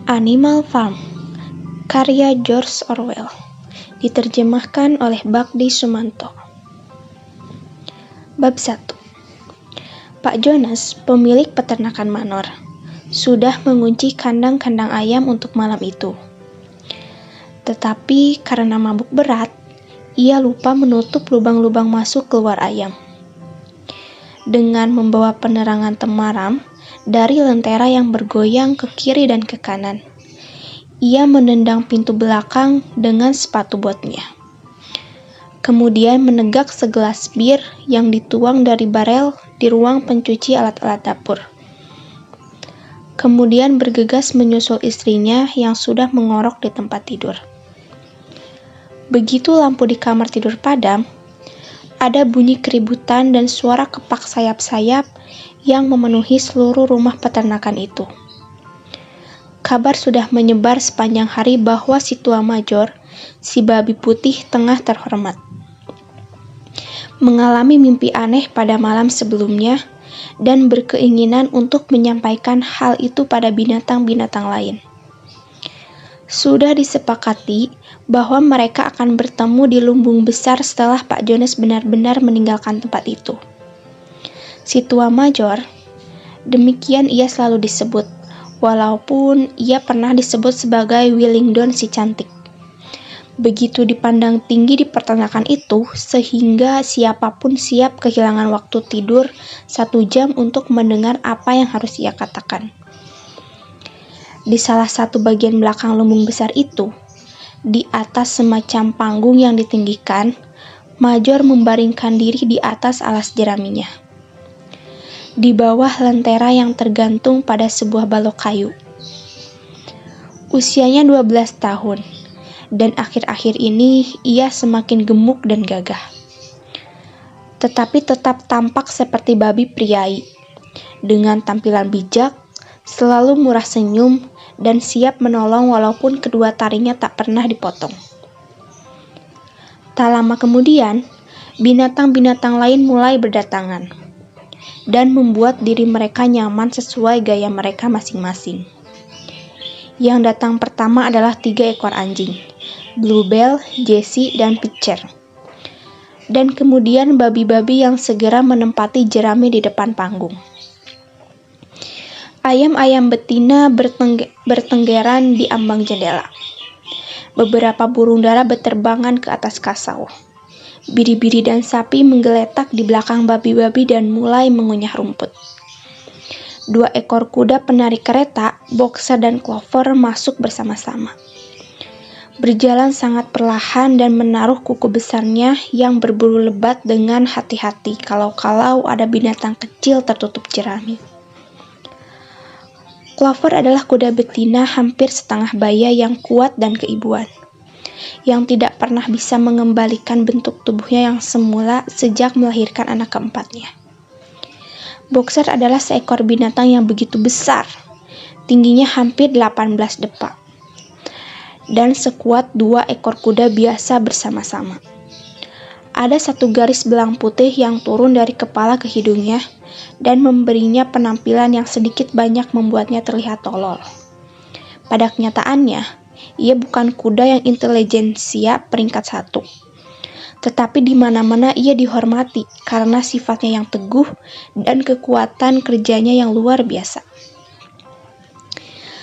Animal Farm, karya George Orwell, diterjemahkan oleh Bagdi Sumanto. Bab 1. Pak Jonas, pemilik peternakan Manor, sudah mengunci kandang-kandang ayam untuk malam itu. Tetapi karena mabuk berat, ia lupa menutup lubang-lubang masuk keluar ayam. Dengan membawa penerangan temaram dari lentera yang bergoyang ke kiri dan ke kanan, ia menendang pintu belakang dengan sepatu botnya. Kemudian menegak segelas bir yang dituang dari barel di ruang pencuci alat-alat dapur. Kemudian bergegas menyusul istrinya yang sudah mengorok di tempat tidur. Begitu lampu di kamar tidur padam, ada bunyi keributan dan suara kepak sayap-sayap yang memenuhi seluruh rumah peternakan itu. Kabar sudah menyebar sepanjang hari bahwa si tua major, si babi putih tengah terhormat, mengalami mimpi aneh pada malam sebelumnya dan berkeinginan untuk menyampaikan hal itu pada binatang-binatang lain. Sudah disepakati bahwa mereka akan bertemu di lumbung besar setelah Pak Jonas benar-benar meninggalkan tempat itu. Si tua major, demikian ia selalu disebut, walaupun ia pernah disebut sebagai Willingdon si cantik. Begitu dipandang tinggi di peternakan itu, sehingga siapapun siap kehilangan waktu tidur 1 jam untuk mendengar apa yang harus ia katakan. Di salah satu bagian belakang lumbung besar itu, di atas semacam panggung yang ditinggikan, Major membaringkan diri di atas alas jeraminya. Di bawah lentera yang tergantung pada sebuah balok kayu. Usianya 12 tahun, dan akhir-akhir ini ia semakin gemuk dan gagah. Tetapi tetap tampak seperti babi priai, dengan tampilan bijak, selalu murah senyum, dan siap menolong walaupun kedua taringnya tak pernah dipotong. Tak lama kemudian, binatang-binatang lain mulai berdatangan dan membuat diri mereka nyaman sesuai gaya mereka masing-masing. Yang datang pertama adalah 3 ekor anjing, Bluebell, Jessie, dan Pitcher. Dan kemudian babi-babi yang segera menempati jerami di depan panggung. Ayam-ayam betina bertenggeran di ambang jendela. Beberapa burung dara berterbangan ke atas kasau. Biri-biri dan sapi menggeletak di belakang babi-babi dan mulai mengunyah rumput. 2 ekor kuda penarik kereta, Boxer dan Clover, masuk bersama-sama. Berjalan sangat perlahan dan menaruh kuku besarnya yang berbulu lebat dengan hati-hati kalau-kalau ada binatang kecil tertutup jerami. Clover adalah kuda betina hampir setengah baya yang kuat dan keibuan, yang tidak pernah bisa mengembalikan bentuk tubuhnya yang semula sejak melahirkan anak keempatnya. Boxer adalah seekor binatang yang begitu besar, tingginya hampir 18 depa, dan sekuat 2 ekor kuda biasa bersama-sama. Ada 1 garis belang putih yang turun dari kepala ke hidungnya dan memberinya penampilan yang sedikit banyak membuatnya terlihat tolol. Pada kenyataannya, ia bukan kuda yang intelijensia peringkat 1. Tetapi di mana-mana ia dihormati karena sifatnya yang teguh dan kekuatan kerjanya yang luar biasa.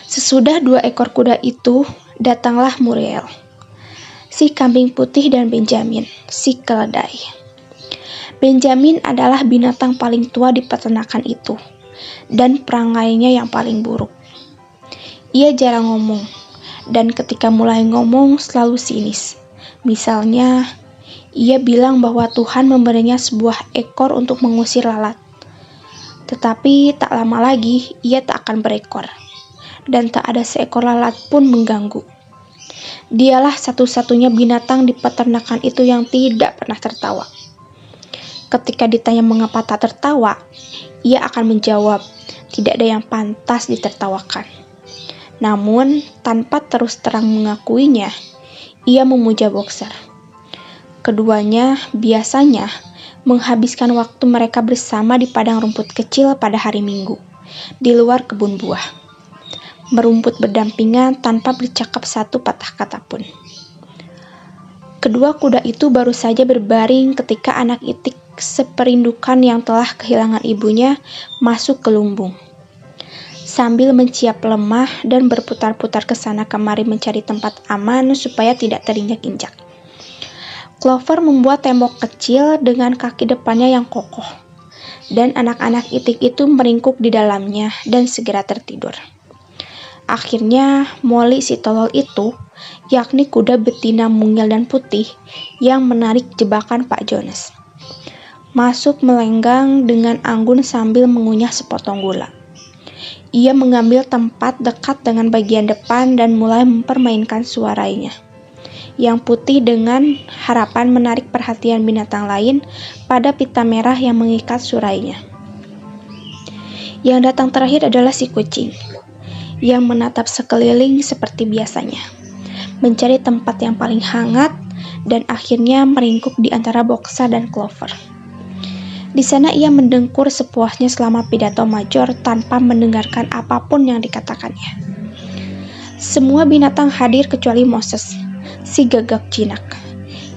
Sesudah 2 ekor kuda itu, datanglah Muriel, si kambing putih, dan Benjamin, si keledai. Benjamin adalah binatang paling tua di peternakan itu, dan perangainya yang paling buruk. Ia jarang ngomong, dan ketika mulai ngomong selalu sinis. Misalnya, ia bilang bahwa Tuhan memberinya sebuah ekor untuk mengusir lalat. Tetapi tak lama lagi ia tak akan berekor, dan tak ada seekor lalat pun mengganggu. Dialah satu-satunya binatang di peternakan itu yang tidak pernah tertawa. Ketika ditanya mengapa tak tertawa, ia akan menjawab, tidak ada yang pantas ditertawakan. Namun, tanpa terus terang mengakuinya, ia memuja Boxer. Keduanya biasanya menghabiskan waktu mereka bersama di padang rumput kecil pada hari Minggu, di luar kebun buah. merumput berdampingan tanpa bercakap satu patah kata pun. Kedua kuda itu baru saja berbaring ketika anak itik seperindukan yang telah kehilangan ibunya masuk ke lumbung. Sambil menciap lemah dan berputar-putar ke sana kemari mencari tempat aman supaya tidak terinjak-injak. Clover membuat tembok kecil dengan kaki depannya yang kokoh, dan anak-anak itik itu meringkuk di dalamnya dan segera tertidur. Akhirnya, Molly si tolol itu, yakni kuda betina mungil dan putih, yang menarik jebakan Pak Jones, masuk melenggang dengan anggun sambil mengunyah sepotong gula. Ia mengambil tempat dekat dengan bagian depan dan mulai mempermainkan suaranya. Yang putih dengan harapan menarik perhatian binatang lain pada pita merah yang mengikat surainya. Yang datang terakhir adalah si kucing, yang menatap sekeliling seperti biasanya, mencari tempat yang paling hangat, dan akhirnya meringkuk di antara Boxa dan Clover. Di sana ia mendengkur sepuasnya selama pidato Major tanpa mendengarkan apapun yang dikatakannya. Semua binatang hadir kecuali Moses, si gagak jinak,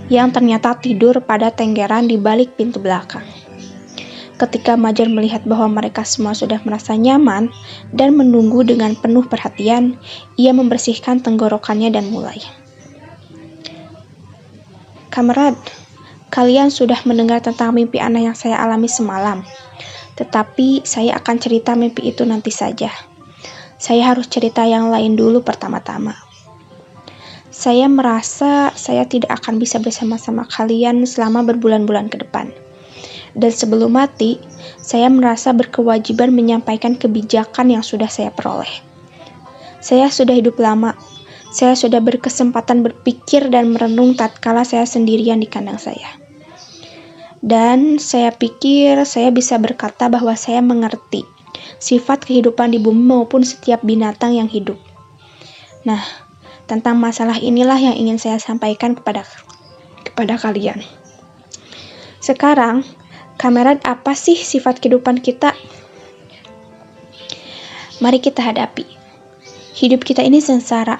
yang ternyata tidur pada tenggeran di balik pintu belakang. Ketika Major melihat bahwa mereka semua sudah merasa nyaman dan menunggu dengan penuh perhatian, ia membersihkan tenggorokannya dan mulai. Kamerad, kalian sudah mendengar tentang mimpi aneh yang saya alami semalam. Tetapi saya akan cerita mimpi itu nanti saja. Saya harus cerita yang lain dulu pertama-tama. Saya merasa saya tidak akan bisa bersama-sama kalian selama berbulan-bulan ke depan. Dan sebelum mati, saya merasa berkewajiban menyampaikan kebijakan yang sudah saya peroleh. Saya sudah hidup lama. Saya sudah berkesempatan berpikir dan merenung tatkala saya sendirian di kandang saya. Dan saya pikir saya bisa berkata bahwa saya mengerti sifat kehidupan di bumi maupun setiap binatang yang hidup. Nah, tentang masalah inilah yang ingin saya sampaikan kepada kalian. Sekarang, kamerad, apa sih sifat kehidupan kita? Mari kita hadapi. Hidup kita ini sengsara,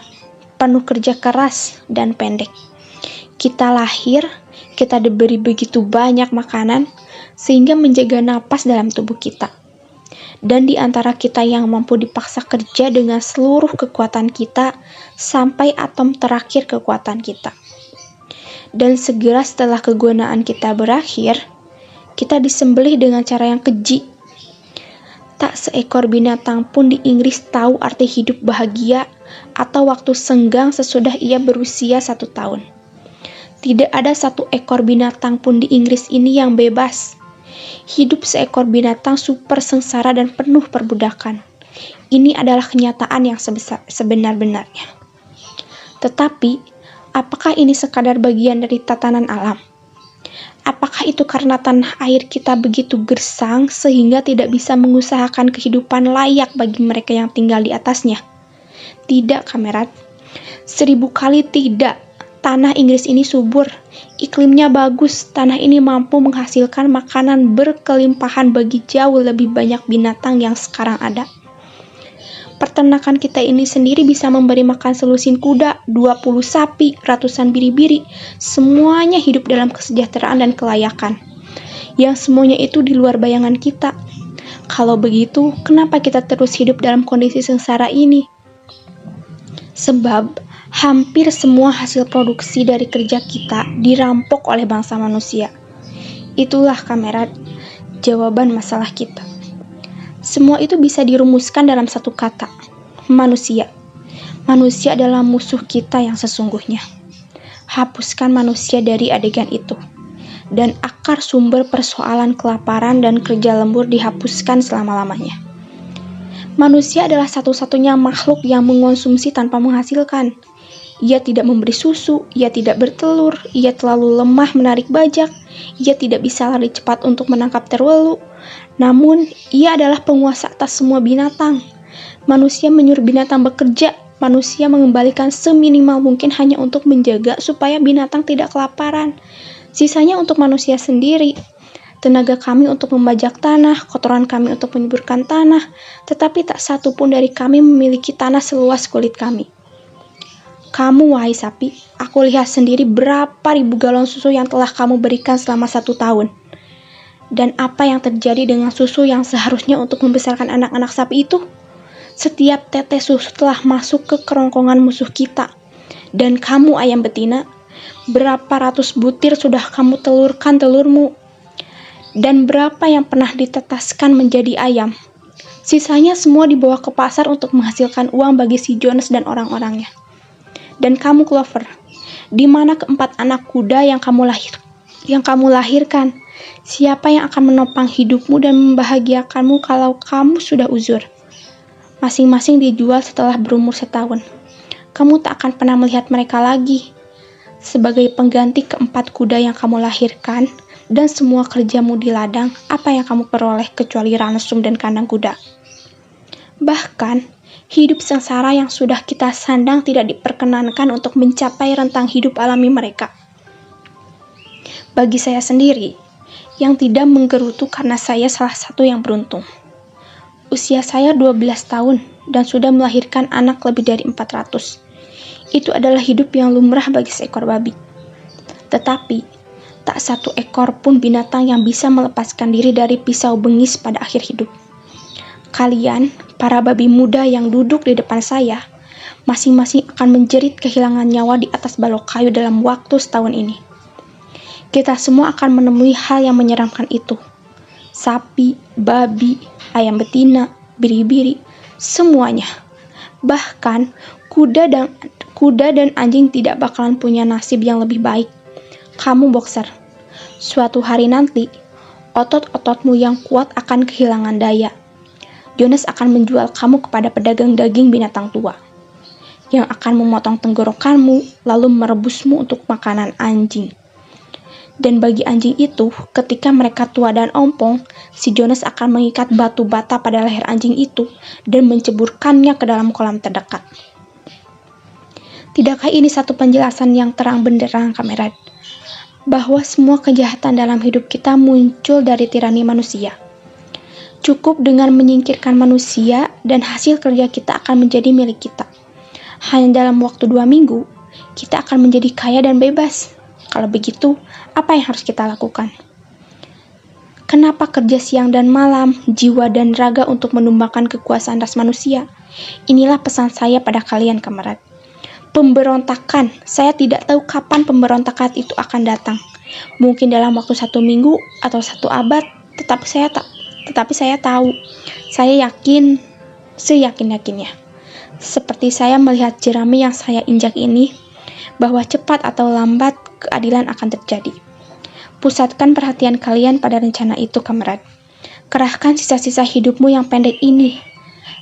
penuh kerja keras dan pendek. Kita lahir, kita diberi begitu banyak makanan, sehingga menjaga napas dalam tubuh kita. Dan di antara kita yang mampu dipaksa kerja dengan seluruh kekuatan kita, sampai atom terakhir kekuatan kita. Dan segera setelah kegunaan kita berakhir, kita disembelih dengan cara yang keji. Tak seekor binatang pun di Inggris tahu arti hidup bahagia atau waktu senggang sesudah ia berusia 1 tahun. Tidak ada satu ekor binatang pun di Inggris ini yang bebas. Hidup seekor binatang super sengsara dan penuh perbudakan. Ini adalah kenyataan yang sebenar-benarnya. Tetapi, apakah ini sekadar bagian dari tatanan alam? Apakah itu karena tanah air kita begitu gersang sehingga tidak bisa mengusahakan kehidupan layak bagi mereka yang tinggal di atasnya? Tidak, kamerad. 1000 kali tidak. Tanah Inggris ini subur, iklimnya bagus, tanah ini mampu menghasilkan makanan berkelimpahan bagi jauh lebih banyak binatang yang sekarang ada. Peternakan kita ini sendiri bisa memberi makan selusin kuda, 20 sapi, ratusan biri-biri, semuanya hidup dalam kesejahteraan dan kelayakan. Yang semuanya itu di luar bayangan kita. Kalau begitu, kenapa kita terus hidup dalam kondisi sengsara ini? Sebab hampir semua hasil produksi dari kerja kita dirampok oleh bangsa manusia. Itulah kamerad, jawaban masalah kita. Semua itu bisa dirumuskan dalam satu kata, manusia. Manusia adalah musuh kita yang sesungguhnya. Hapuskan manusia dari adegan itu, dan akar sumber persoalan kelaparan dan kerja lembur dihapuskan selama-lamanya. Manusia adalah satu-satunya makhluk yang mengonsumsi tanpa menghasilkan. Ia tidak memberi susu, ia tidak bertelur, ia terlalu lemah menarik bajak, ia tidak bisa lari cepat untuk menangkap terwelu. Namun, ia adalah penguasa atas semua binatang. Manusia menyuruh binatang bekerja, manusia mengembalikan seminimal mungkin hanya untuk menjaga supaya binatang tidak kelaparan. Sisanya untuk manusia sendiri. tenaga kami untuk membajak tanah, kotoran kami untuk menyuburkan tanah, tetapi tak satu pun dari kami memiliki tanah seluas kulit kami. Kamu, wahai sapi, aku lihat sendiri berapa ribu galon susu yang telah kamu berikan selama 1 tahun. Dan apa yang terjadi dengan susu yang seharusnya untuk membesarkan anak-anak sapi itu? Setiap tetes susu telah masuk ke kerongkongan musuh kita. Dan kamu, ayam betina, berapa ratus butir sudah kamu telurkan telurmu? Dan berapa yang pernah ditetaskan menjadi ayam? Sisanya semua dibawa ke pasar untuk menghasilkan uang bagi si Jonas dan orang-orangnya. Dan kamu, Clover, di mana keempat anak kuda yang kamu lahirkan? Siapa yang akan menopang hidupmu dan membahagiakanmu kalau kamu sudah uzur? Masing-masing dijual setelah berumur 1 tahun. Kamu tak akan pernah melihat mereka lagi. Sebagai pengganti keempat kuda yang kamu lahirkan dan semua kerjamu di ladang, apa yang kamu peroleh kecuali ransum dan kandang kuda? Bahkan, hidup sengsara yang sudah kita sandang tidak diperkenankan untuk mencapai rentang hidup alami mereka. Bagi saya sendiri, yang tidak menggerutu karena saya salah satu yang beruntung. Usia saya 12 tahun dan sudah melahirkan anak lebih dari 400. Itu adalah hidup yang lumrah bagi seekor babi. Tetapi, tak satu ekor pun binatang yang bisa melepaskan diri dari pisau bengis pada akhir hidup. Kalian, para babi muda yang duduk di depan saya, masing-masing akan menjerit kehilangan nyawa di atas balok kayu dalam waktu 1 tahun ini. Kita semua akan menemui hal yang menyeramkan itu. Sapi, babi, ayam betina, biri-biri, semuanya. Bahkan, kuda dan anjing tidak bakalan punya nasib yang lebih baik. Kamu, boxer, suatu hari nanti, otot-ototmu yang kuat akan kehilangan daya. Jonas akan menjual kamu kepada pedagang daging binatang tua, yang akan memotong tenggorokanmu lalu merebusmu untuk makanan anjing. Dan bagi anjing itu, ketika mereka tua dan ompong, si Jonas akan mengikat batu bata pada leher anjing itu dan menceburkannya ke dalam kolam terdekat. Tidakkah ini satu penjelasan yang terang benderang, kamerad, bahwa semua kejahatan dalam hidup kita muncul dari tirani manusia? Cukup dengan menyingkirkan manusia dan hasil kerja kita akan menjadi milik kita. Hanya dalam waktu 2 minggu, kita akan menjadi kaya dan bebas. Kalau begitu, apa yang harus kita lakukan? Kenapa kerja siang dan malam, jiwa dan raga untuk menumbalkan kekuasaan ras manusia? Inilah pesan saya pada kalian, kamerad. Pemberontakan, saya tidak tahu kapan pemberontakan itu akan datang. Mungkin dalam waktu 1 minggu atau 1 abad, tetapi saya tahu, saya yakin, seyakin-yakinnya. Seperti saya melihat jerami yang saya injak ini, bahwa cepat atau lambat keadilan akan terjadi. Pusatkan perhatian kalian pada rencana itu, kamerad. Kerahkan sisa-sisa hidupmu yang pendek ini.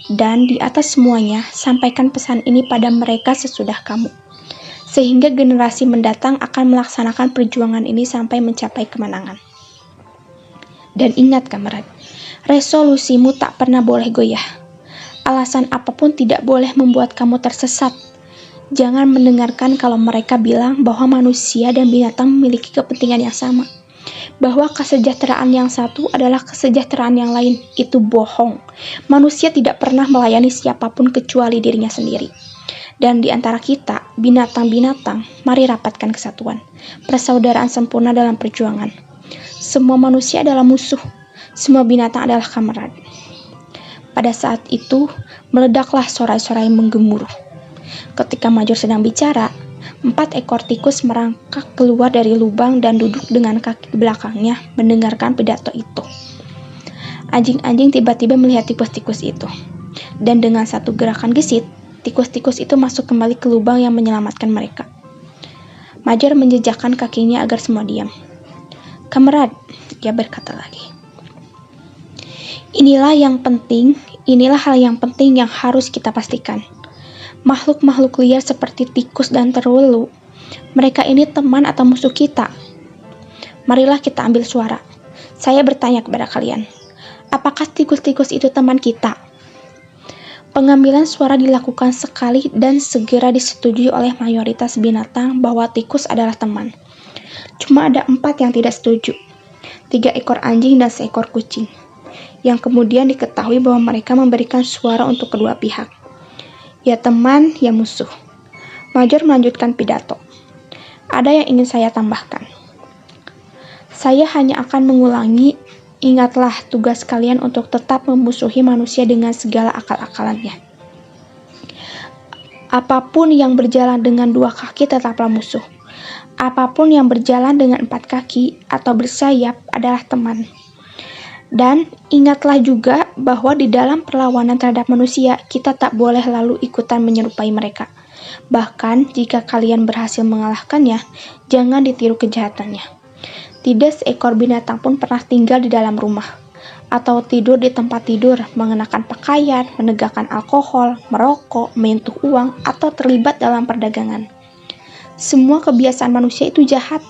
Dan di atas semuanya, sampaikan pesan ini pada mereka sesudah kamu. Sehingga generasi mendatang akan melaksanakan perjuangan ini sampai mencapai kemenangan. Dan ingat, kamerad, resolusimu tak pernah boleh goyah. Alasan apapun tidak boleh membuat kamu tersesat. Jangan mendengarkan kalau mereka bilang bahwa manusia dan binatang memiliki kepentingan yang sama. Bahwa kesejahteraan yang satu adalah kesejahteraan yang lain. Itu bohong. Manusia tidak pernah melayani siapapun kecuali dirinya sendiri. Dan di antara kita, binatang-binatang, mari rapatkan kesatuan. Persaudaraan sempurna dalam perjuangan. Semua manusia adalah musuh. Semua binatang adalah kamerad. Pada saat itu, meledaklah sorai-sorai menggemuruh. Ketika Major sedang bicara, 4 ekor tikus merangkak keluar dari lubang dan duduk dengan kaki belakangnya mendengarkan pidato itu. Anjing-anjing tiba-tiba melihat tikus-tikus itu. Dan dengan satu gerakan gesit, tikus-tikus itu masuk kembali ke lubang yang menyelamatkan mereka. Major menjejakkan kakinya agar semua diam. Kamerad, dia berkata lagi. Inilah hal yang penting yang harus kita pastikan. Makhluk-makhluk liar seperti tikus dan terulu, mereka ini teman atau musuh kita? Marilah kita ambil suara. Saya bertanya kepada kalian, apakah tikus-tikus itu teman kita? Pengambilan suara dilakukan sekali dan segera disetujui oleh mayoritas binatang bahwa tikus adalah teman. Cuma ada 4 yang tidak setuju. 3 ekor anjing dan seekor kucing, yang kemudian diketahui bahwa mereka memberikan suara untuk kedua pihak. Ya teman, ya musuh. Major melanjutkan pidato. Ada yang ingin saya tambahkan. Saya hanya akan mengulangi, ingatlah tugas kalian untuk tetap memusuhi manusia dengan segala akal-akalannya. Apapun yang berjalan dengan 2 kaki tetaplah musuh. Apapun yang berjalan dengan 4 kaki atau bersayap adalah teman. Dan ingatlah juga bahwa di dalam perlawanan terhadap manusia, kita tak boleh lalu ikutan menyerupai mereka. Bahkan jika kalian berhasil mengalahkannya, jangan ditiru kejahatannya. Tidak seekor binatang pun pernah tinggal di dalam rumah, atau tidur di tempat tidur, mengenakan pakaian, menegakkan alkohol, merokok, menyentuh uang, atau terlibat dalam perdagangan. Semua kebiasaan manusia itu jahat,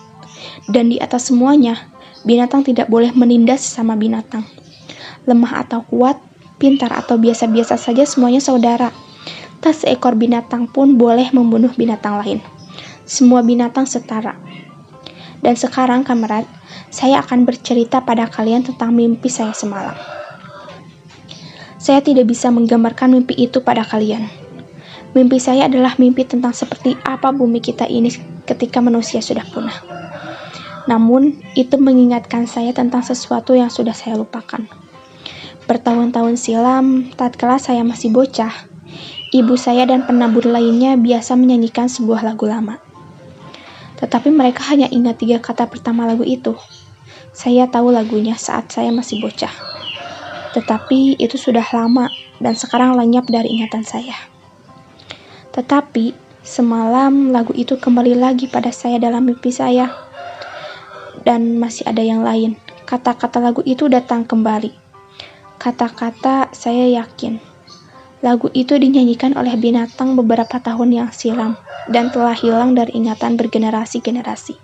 dan di atas semuanya, binatang tidak boleh menindas sesama binatang. Lemah atau kuat, pintar atau biasa-biasa saja semuanya saudara. Tak seekor binatang pun boleh membunuh binatang lain. Semua binatang setara. Dan sekarang, kamerad, saya akan bercerita pada kalian tentang mimpi saya semalam. Saya tidak bisa menggambarkan mimpi itu pada kalian. Mimpi saya adalah mimpi tentang seperti apa bumi kita ini ketika manusia sudah punah. Namun, itu mengingatkan saya tentang sesuatu yang sudah saya lupakan. Bertahun-tahun silam, tatkala saya masih bocah, ibu saya dan penabur lainnya biasa menyanyikan sebuah lagu lama. Tetapi mereka hanya ingat 3 kata pertama lagu itu. Saya tahu lagunya saat saya masih bocah. Tetapi itu sudah lama dan sekarang lenyap dari ingatan saya. Tetapi semalam lagu itu kembali lagi pada saya dalam mimpi saya. Dan masih ada yang lain. Kata-kata lagu itu datang kembali. Kata-kata saya yakin. Lagu itu dinyanyikan oleh binatang beberapa tahun yang silam dan telah hilang dari ingatan bergenerasi-generasi.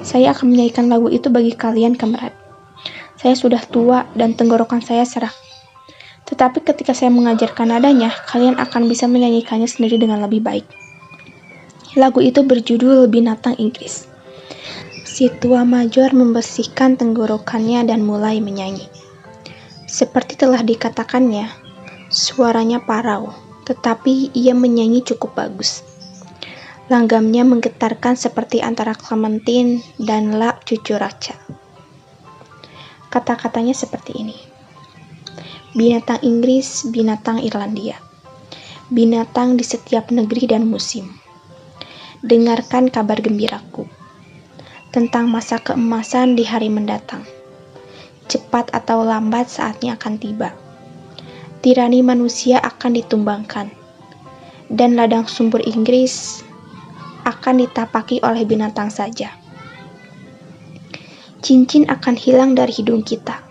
Saya akan menyanyikan lagu itu bagi kalian, kamerad. Saya sudah tua dan tenggorokan saya serak. Tetapi ketika saya mengajarkan nadanya, kalian akan bisa menyanyikannya sendiri dengan lebih baik. Lagu itu berjudul Binatang Inggris. Si tua major membersihkan tenggorokannya dan mulai menyanyi. Seperti telah dikatakannya, suaranya parau, tetapi ia menyanyi cukup bagus. Langgamnya menggetarkan seperti antara Clementine dan La Cucuracha. Kata-katanya seperti ini. Binatang Inggris, binatang Irlandia. Binatang di setiap negeri dan musim. Dengarkan kabar gembiraku tentang masa keemasan di hari mendatang. Cepat atau lambat saatnya akan tiba. Tirani manusia akan ditumbangkan, dan ladang sumber Inggris akan ditapaki oleh binatang saja. Cincin akan hilang dari hidung kita,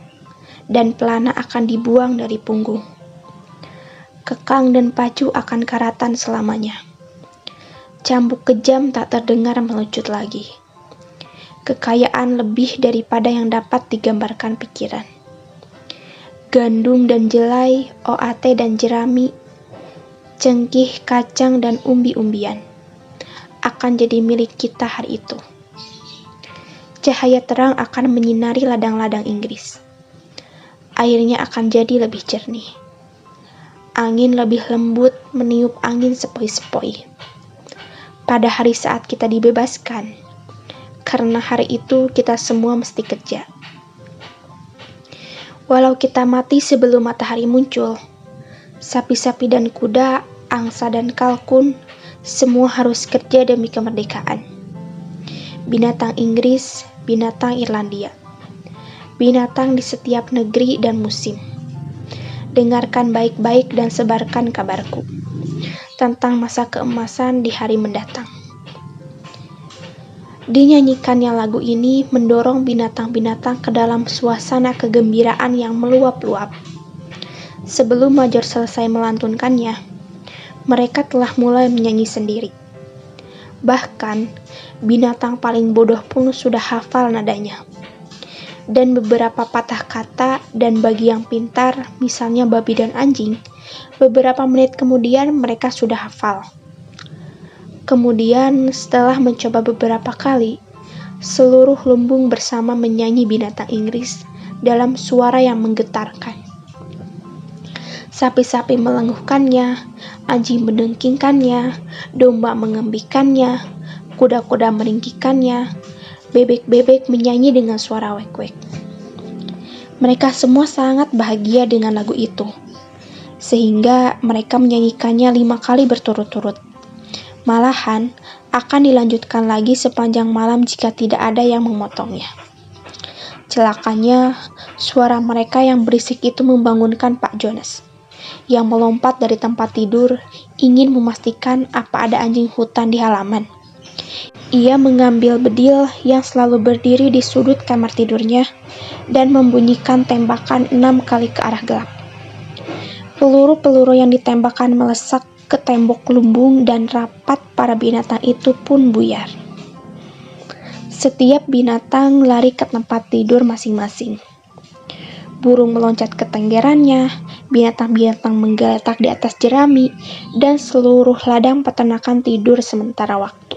dan pelana akan dibuang dari punggung. Kekang dan pacu akan karatan selamanya. Cambuk kejam tak terdengar melucut lagi. Kekayaan lebih daripada yang dapat digambarkan pikiran. Gandum dan jelai, OAT dan jerami, cengkih, kacang, dan umbi-umbian akan jadi milik kita hari itu. Cahaya terang akan menyinari ladang-ladang Inggris. Airnya akan jadi lebih jernih. Angin lebih lembut meniup angin sepoi-sepoi. Pada hari saat kita dibebaskan, karena hari itu kita semua mesti kerja. Walau kita mati sebelum matahari muncul, sapi-sapi dan kuda, angsa dan kalkun, semua harus kerja demi kemerdekaan. Binatang Inggris, binatang Irlandia. Binatang di setiap negeri dan musim. Dengarkan baik-baik dan sebarkan kabarku tentang masa keemasan di hari mendatang. Dinyanyikannya lagu ini mendorong binatang-binatang ke dalam suasana kegembiraan yang meluap-luap. Sebelum Major selesai melantunkannya, mereka telah mulai menyanyi sendiri. Bahkan, binatang paling bodoh pun sudah hafal nadanya. Dan beberapa patah kata dan bagi yang pintar, misalnya babi dan anjing, beberapa menit kemudian mereka sudah hafal. Kemudian setelah mencoba beberapa kali, Seluruh lumbung bersama menyanyi binatang Inggris dalam suara yang menggetarkan. Sapi-sapi melengkuhkannya, anjing mendengkingkannya, domba mengembikannya, kuda-kuda meringkikannya, bebek-bebek menyanyi dengan suara wek-wek. Mereka semua sangat bahagia dengan lagu itu, sehingga mereka menyanyikannya 5 kali berturut-turut. Malahan, akan dilanjutkan lagi sepanjang malam jika tidak ada yang memotongnya. Celakanya, suara mereka yang berisik itu membangunkan Pak Jonas, yang melompat dari tempat tidur ingin memastikan apa ada anjing hutan di halaman. Ia mengambil bedil yang selalu berdiri di sudut kamar tidurnya dan membunyikan tembakan 6 kali ke arah gelap. Peluru-peluru yang ditembakkan melesak ke tembok lumbung dan rapat para binatang itu pun buyar. Setiap binatang lari ke tempat tidur masing-masing. Burung meloncat ke tenggerannya, binatang-binatang menggeletak di atas jerami, dan seluruh ladang peternakan tidur sementara waktu.